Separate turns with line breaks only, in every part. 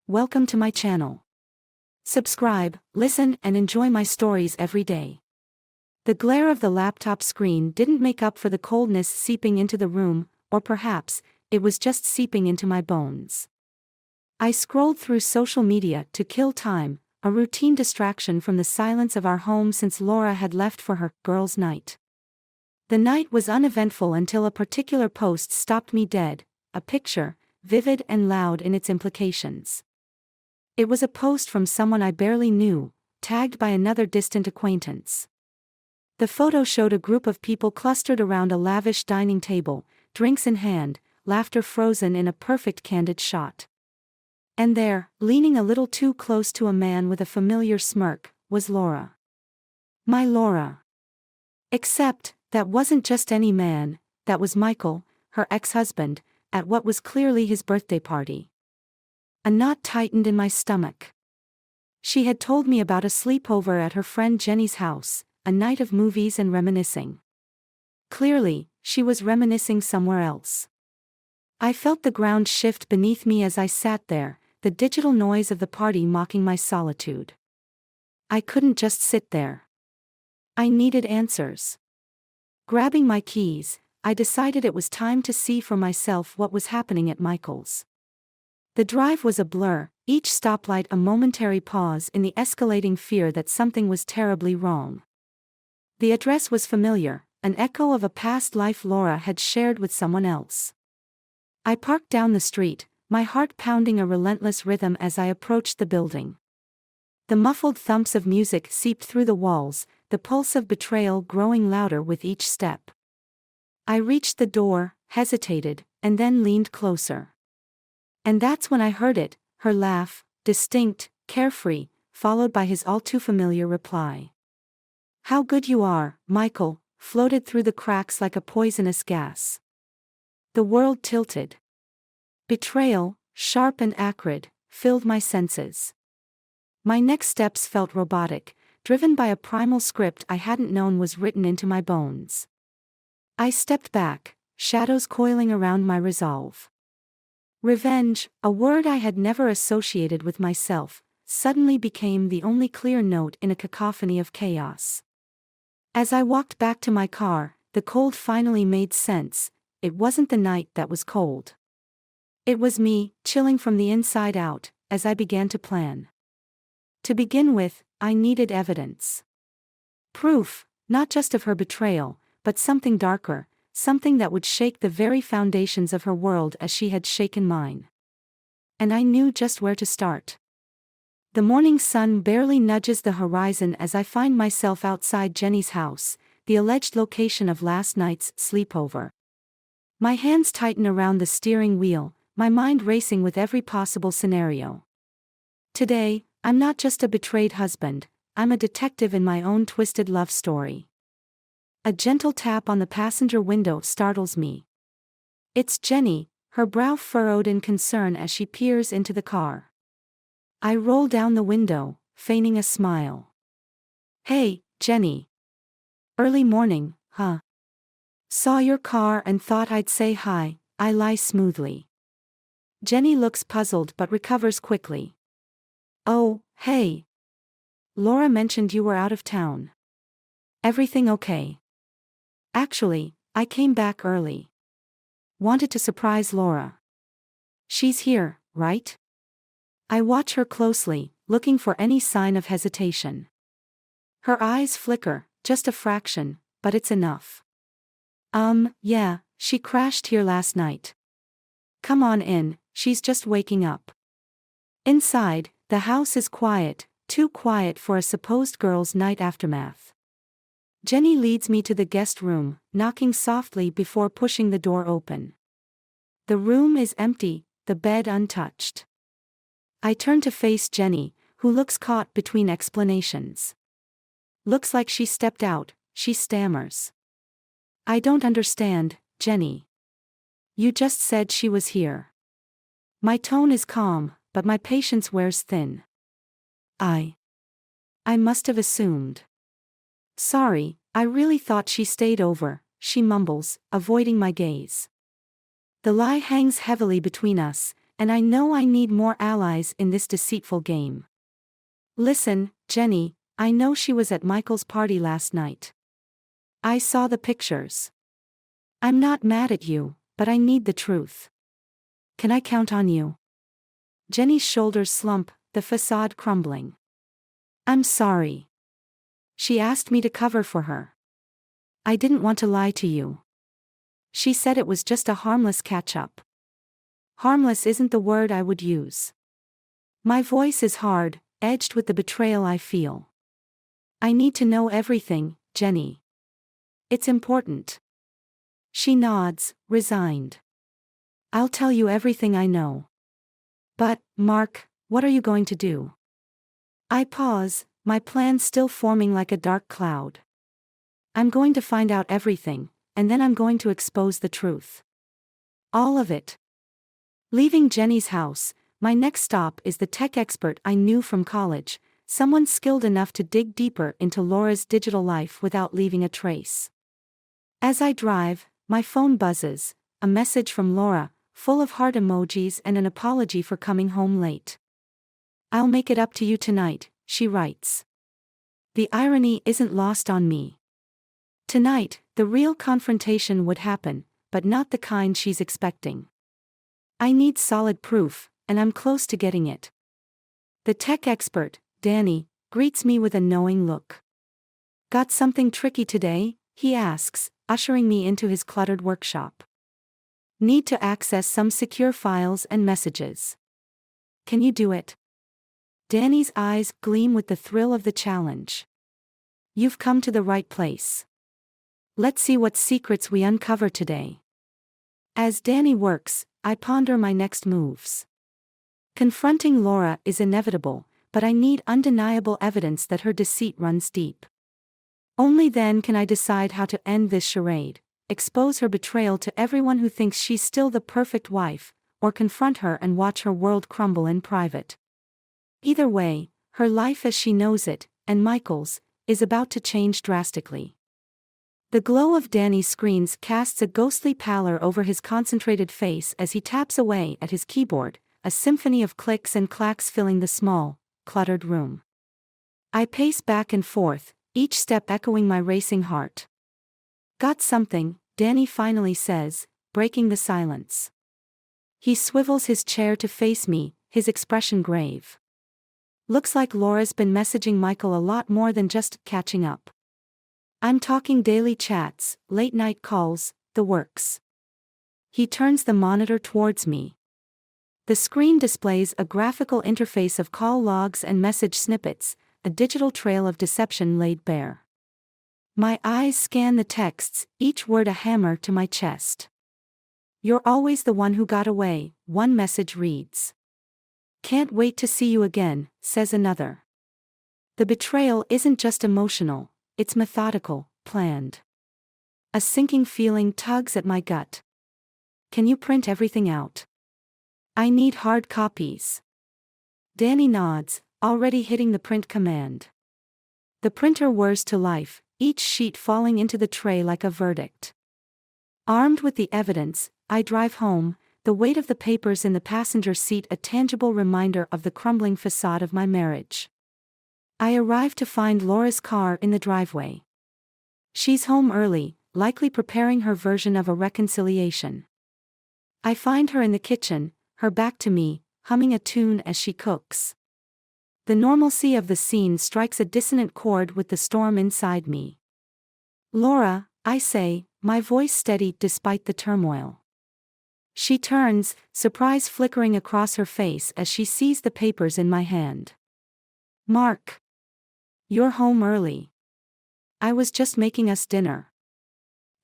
Welcome to my channel. Subscribe, listen, and enjoy my stories every day. The glare of the laptop screen didn't make up for the coldness seeping into the room, or perhaps, it was just seeping into my bones. I scrolled through social media to kill time, a routine distraction from the silence of our home since Laura had left for her girls' night. The night was uneventful until a particular post stopped me dead, a picture, vivid and loud in its implications. It was a post from someone I barely knew, tagged by another distant acquaintance. The photo showed a group of people clustered around a lavish dining table, drinks in hand, laughter frozen in a perfect candid shot. And there, leaning a little too close to a man with a familiar smirk, was Laura. My Laura. Except, that wasn't just any man, that was Michael, her ex-husband, at what was clearly his birthday party. A knot tightened in my stomach. She had told me about a sleepover at her friend Jenny's house, a night of movies and reminiscing. Clearly, she was reminiscing somewhere else. I felt the ground shift beneath me as I sat there, the digital noise of the party mocking my solitude. I couldn't just sit there. I needed answers. Grabbing my keys, I decided it was time to see for myself what was happening at Michael's. The drive was a blur, each stoplight a momentary pause in the escalating fear that something was terribly wrong. The address was familiar, an echo of a past life Laura had shared with someone else. I parked down the street, my heart pounding a relentless rhythm as I approached the building. The muffled thumps of music seeped through the walls, the pulse of betrayal growing louder with each step. I reached the door, hesitated, and then leaned closer. And that's when I heard it, her laugh, distinct, carefree, followed by his all-too-familiar reply. "How good you are, Michael," floated through the cracks like a poisonous gas. The world tilted. Betrayal, sharp and acrid, filled my senses. My next steps felt robotic, driven by a primal script I hadn't known was written into my bones. I stepped back, shadows coiling around my resolve. Revenge, a word I had never associated with myself, suddenly became the only clear note in a cacophony of chaos. As I walked back to my car, the cold finally made sense. It wasn't the night that was cold. It was me, chilling from the inside out, as I began to plan. To begin with, I needed evidence. Proof, not just of her betrayal, but something darker, something that would shake the very foundations of her world as she had shaken mine. And I knew just where to start. The morning sun barely nudges the horizon as I find myself outside Jenny's house, the alleged location of last night's sleepover. My hands tighten around the steering wheel, my mind racing with every possible scenario. Today, I'm not just a betrayed husband, I'm a detective in my own twisted love story. A gentle tap on the passenger window startles me. It's Jenny, her brow furrowed in concern as she peers into the car. I roll down the window, feigning a smile. "Hey, Jenny. Early morning, huh? Saw your car and thought I'd say hi," I lie smoothly. Jenny looks puzzled but recovers quickly. "Oh, hey. Laura mentioned you were out of town. Everything okay?" "Actually, I came back early. Wanted to surprise Laura. She's here, right?" I watch her closely, looking for any sign of hesitation. Her eyes flicker, just a fraction, but it's enough. Yeah, she crashed here last night. Come on in, she's just waking up." Inside, the house is quiet, too quiet for a supposed girls' night aftermath. Jenny leads me to the guest room, knocking softly before pushing the door open. The room is empty, the bed untouched. I turn to face Jenny, who looks caught between explanations. "Looks like she stepped out," she stammers. "I don't understand, Jenny. You just said she was here." My tone is calm, but my patience wears thin. I must have assumed. "Sorry, I really thought she stayed over," she mumbles, avoiding my gaze. The lie hangs heavily between us, and I know I need more allies in this deceitful game. Listen, Jenny, I know she was at Michael's party last night. I saw the pictures. I'm not mad at you, but I need the truth. Can I count on you? Jenny's shoulders slump, the facade crumbling. I'm sorry. She asked me to cover for her. I didn't want to lie to you. She said it was just a harmless catch-up. Harmless isn't the word I would use. My voice is hard, edged with the betrayal I feel. I need to know everything, Jenny. It's important. She nods, resigned. I'll tell you everything I know. But, Mark, what are you going to do? I pause, my plan still forming like a dark cloud. I'm going to find out everything, and then I'm going to expose the truth. All of it. Leaving Jenny's house, my next stop is the tech expert I knew from college, someone skilled enough to dig deeper into Laura's digital life without leaving a trace. As I drive, my phone buzzes, a message from Laura, full of heart emojis and an apology for coming home late. I'll make it up to you tonight, she writes. The irony isn't lost on me. Tonight, the real confrontation would happen, but not the kind she's expecting. I need solid proof, and I'm close to getting it. The tech expert, Danny, greets me with a knowing look. Got something tricky today? He asks, ushering me into his cluttered workshop. Need to access some secure files and messages. Can you do it? Danny's eyes gleam with the thrill of the challenge. You've come to the right place. Let's see what secrets we uncover today. As Danny works, I ponder my next moves. Confronting Laura is inevitable, but I need undeniable evidence that her deceit runs deep. Only then can I decide how to end this charade, expose her betrayal to everyone who thinks she's still the perfect wife, or confront her and watch her world crumble in private. Either way, her life as she knows it, and Michael's, is about to change drastically. The glow of Danny's screens casts a ghostly pallor over his concentrated face as he taps away at his keyboard, a symphony of clicks and clacks filling the small, cluttered room. I pace back and forth, each step echoing my racing heart. Got something, Danny finally says, breaking the silence. He swivels his chair to face me, his expression grave. Looks like Laura's been messaging Michael a lot more than just catching up. I'm talking daily chats, late-night calls, the works. He turns the monitor towards me. The screen displays a graphical interface of call logs and message snippets, a digital trail of deception laid bare. My eyes scan the texts, each word a hammer to my chest. You're always the one who got away, one message reads. Can't wait to see you again, says another. The betrayal isn't just emotional. It's methodical, planned. A sinking feeling tugs at my gut. Can you print everything out? I need hard copies. Danny nods, already hitting the print command. The printer whirs to life, each sheet falling into the tray like a verdict. Armed with the evidence, I drive home, the weight of the papers in the passenger seat a tangible reminder of the crumbling facade of my marriage. I arrive to find Laura's car in the driveway. She's home early, likely preparing her version of a reconciliation. I find her in the kitchen, her back to me, humming a tune as she cooks. The normalcy of the scene strikes a dissonant chord with the storm inside me. Laura, I say, my voice steady despite the turmoil. She turns, surprise flickering across her face as she sees the papers in my hand. Mark. You're home early. I was just making us dinner.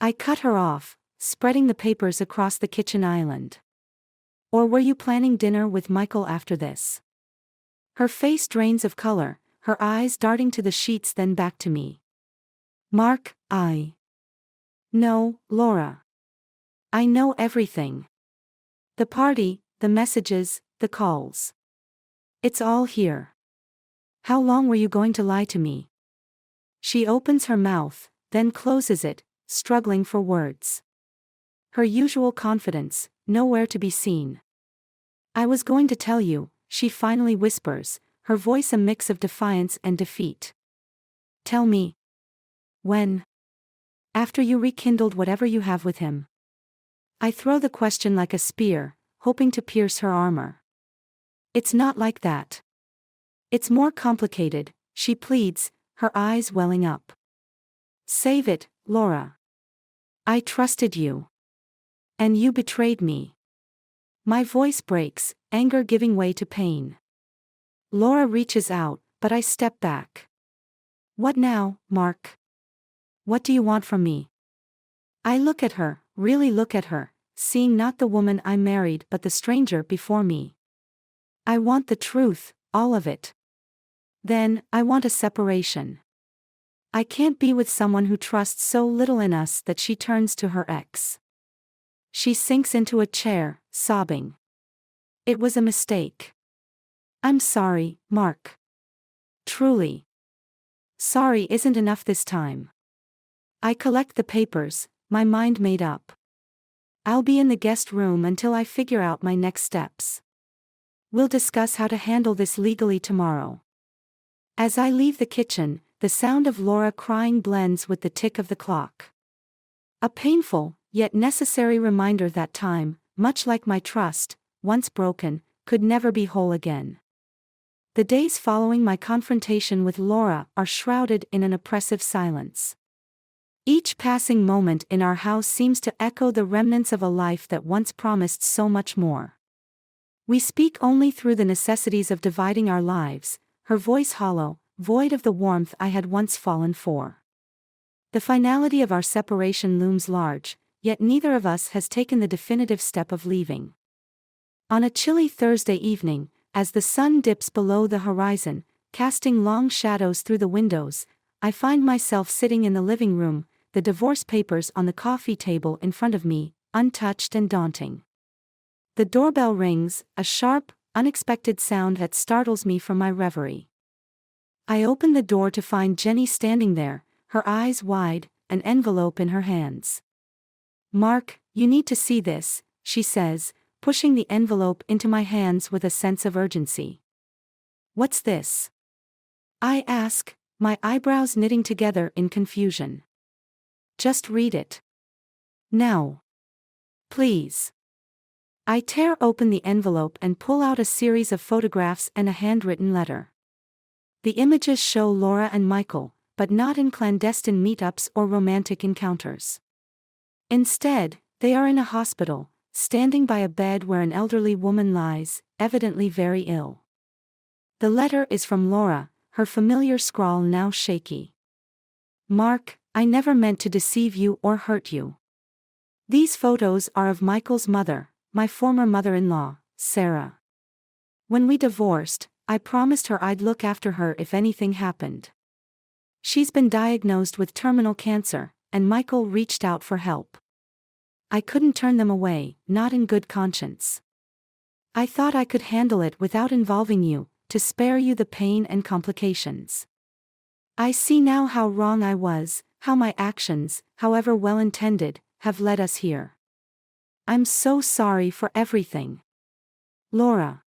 I cut her off, spreading the papers across the kitchen island. Or were you planning dinner with Michael after this? Her face drains of color, her eyes darting to the sheets then back to me. Mark, No, Laura. I know everything. The party, the messages, the calls. It's all here. How long were you going to lie to me? She opens her mouth, then closes it, struggling for words. Her usual confidence, nowhere to be seen. I was going to tell you, she finally whispers, her voice a mix of defiance and defeat. Tell me. When? After you rekindled whatever you have with him. I throw the question like a spear, hoping to pierce her armor. It's not like that. It's more complicated, she pleads, her eyes welling up. Save it, Laura. I trusted you. And you betrayed me. My voice breaks, anger giving way to pain. Laura reaches out, but I step back. What now, Mark? What do you want from me? I look at her, really look at her, seeing not the woman I married but the stranger before me. I want the truth, all of it. Then, I want a separation. I can't be with someone who trusts so little in us that she turns to her ex. She sinks into a chair, sobbing. It was a mistake. I'm sorry, Mark. Truly. Sorry isn't enough this time. I collect the papers, my mind made up. I'll be in the guest room until I figure out my next steps. We'll discuss how to handle this legally tomorrow. As I leave the kitchen, the sound of Laura crying blends with the tick of the clock. A painful, yet necessary reminder that time, much like my trust, once broken, could never be whole again. The days following my confrontation with Laura are shrouded in an oppressive silence. Each passing moment in our house seems to echo the remnants of a life that once promised so much more. We speak only through the necessities of dividing our lives, her voice hollow, void of the warmth I had once fallen for. The finality of our separation looms large, yet neither of us has taken the definitive step of leaving. On a chilly Thursday evening, as the sun dips below the horizon, casting long shadows through the windows, I find myself sitting in the living room, the divorce papers on the coffee table in front of me, untouched and daunting. The doorbell rings, a sharp, unexpected sound that startles me from my reverie. I open the door to find Jenny standing there, her eyes wide, an envelope in her hands. Mark, you need to see this, she says, pushing the envelope into my hands with a sense of urgency. What's this? I ask, my eyebrows knitting together in confusion. Just read it. Now. Please. I tear open the envelope and pull out a series of photographs and a handwritten letter. The images show Laura and Michael, but not in clandestine meetups or romantic encounters. Instead, they are in a hospital, standing by a bed where an elderly woman lies, evidently very ill. The letter is from Laura, her familiar scrawl now shaky. Mark, I never meant to deceive you or hurt you. These photos are of Michael's mother, my former mother-in-law, Sarah. When we divorced, I promised her I'd look after her if anything happened. She's been diagnosed with terminal cancer, and Michael reached out for help. I couldn't turn them away, not in good conscience. I thought I could handle it without involving you, to spare you the pain and complications. I see now how wrong I was, how my actions, however well-intended, have led us here. I'm so sorry for everything. Laura.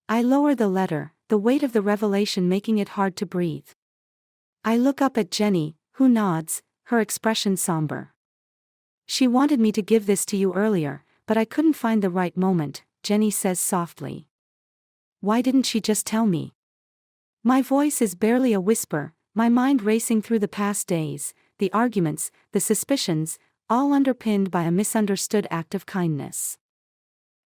I lower the letter, the weight of the revelation making it hard to breathe. I look up at Jenny, who nods, her expression somber. She wanted me to give this to you earlier, but I couldn't find the right moment, Jenny says softly. Why didn't she just tell me? My voice is barely a whisper, my mind racing through the past days, the arguments, the suspicions, all underpinned by a misunderstood act of kindness.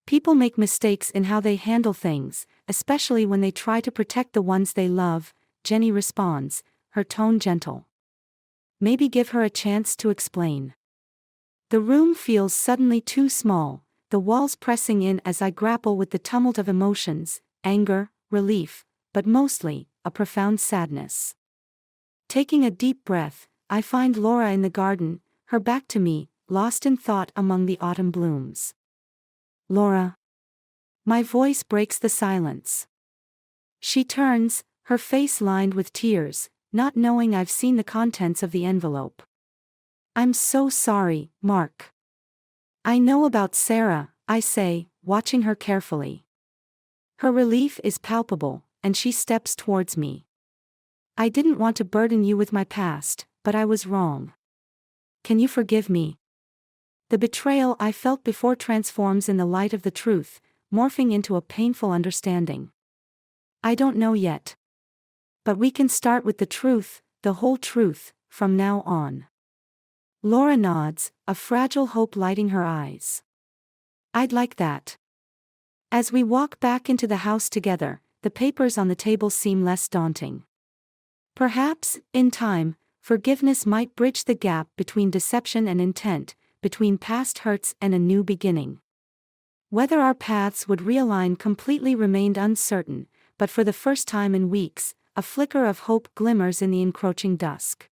People make mistakes in how they handle things, especially when they try to protect the ones they love, Jenny responds, her tone gentle. Maybe give her a chance to explain. The room feels suddenly too small, the walls pressing in as I grapple with the tumult of emotions, anger, relief, but mostly, a profound sadness. Taking a deep breath, I find Laura in the garden, her back to me, lost in thought among the autumn blooms. Laura. My voice breaks the silence. She turns, her face lined with tears, not knowing I've seen the contents of the envelope. I'm so sorry, Mark. I know about Sarah, I say, watching her carefully. Her relief is palpable, and she steps towards me. I didn't want to burden you with my past, but I was wrong. Can you forgive me? The betrayal I felt before transforms in the light of the truth, morphing into a painful understanding. I don't know yet. But we can start with the truth, the whole truth, from now on. Laura nods, a fragile hope lighting her eyes. I'd like that. As we walk back into the house together, the papers on the table seem less daunting. Perhaps, in time, forgiveness might bridge the gap between deception and intent, between past hurts and a new beginning. Whether our paths would realign completely remained uncertain, but for the first time in weeks, a flicker of hope glimmers in the encroaching dusk.